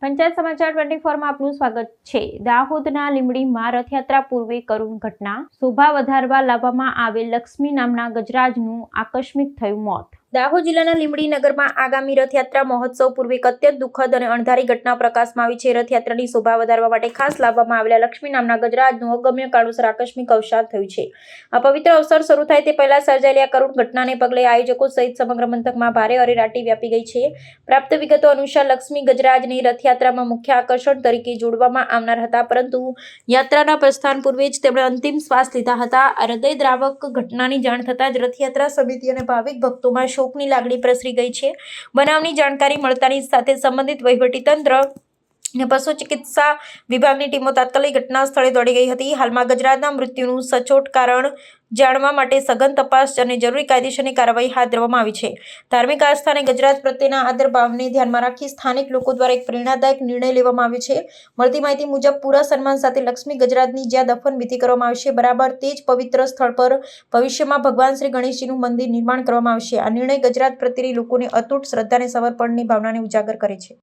પંચાયત સમાચાર 24 માં આપનું સ્વાગત છે। દાહોદના લીંબડીમાં રથયાત્રા પૂર્વે કરુણ ઘટના। શોભા વધારવા લાવવામાં આવેલ લક્ષ્મી નામના ગજરાજનું આકસ્મિક થયું મોત। દાહોદ જિલ્લાના લીંબડી નગરમાં આગામી રથયાત્રા મહોત્સવ પૂર્વે એક અત્યંત દુઃખદ અને અણધારી ઘટના પ્રકાશમાં આવી છે। રથયાત્રાની શોભા વધારવા માટે ખાસ લાવવામાં આવેલા લક્ષ્મી નામના ગજરાજનું અગમ્ય કારણોસર આકસ્મિક અવસાન થયું છે। આ પવિત્ર અવસર શરૂ થાય તે પહેલા સર્જાયેલી આ કરુણ ઘટનાને પગલે આયોજકો સહિત સમગ્ર પંથકમાં ભારે અરેરાટી વ્યાપી ગઈ છે। પ્રાપ્ત વિગતો અનુસાર લક્ષ્મી ગજરાજની રથયાત્રામાં મુખ્ય આકર્ષણ તરીકે જોડવામાં આવનાર હતા, પરંતુ યાત્રાના પ્રસ્થાન પૂર્વે જ તેમણે અંતિમ શ્વાસ લીધા હતા। આ હૃદયદ્રાવક ઘટનાની જાણ થતાં જ રથયાત્રા સમિતિ અને ભાવિક ભક્તોમાં શોકની લાગણી પ્રસરી ગઈ છે। બનાવની જાણકારી મળતાની સાથે સંબંધિત વહીવટીતંત્ર અને પશુ ચિકિત્સા વિભાગની ટીમો તાત્કાલિક ઘટના સ્થળે દોડી ગઈ હતી। હાલમાં ગજરાજના મૃત્યુનું સચોટ કારણ જાણવા માટે સઘન તપાસ અને જરૂરી કાયદેસરની કાર્યવાહી હાથ ધરવામાં આવી છે। ધાર્મિક આસ્થા અને ગજરાજ પ્રત્યેના આદરભાવને ધ્યાનમાં રાખી સ્થાનિક લોકો દ્વારા એક પ્રેરણાદાયક નિર્ણય લેવામાં આવ્યો છે। મળતી માહિતી મુજબ પૂરા સન્માન સાથે લક્ષ્મી ગજરાજની જ્યાં દફન વિધિ કરવામાં આવશે, બરાબર તે જ પવિત્ર સ્થળ પર ભવિષ્યમાં ભગવાન શ્રી ગણેશજીનું મંદિર નિર્માણ કરવામાં આવશે। આ નિર્ણય ગજરાજ પ્રત્યેની લોકોની અતૂટ શ્રદ્ધા અને સમર્પણની ભાવનાને ઉજાગર કરે છે।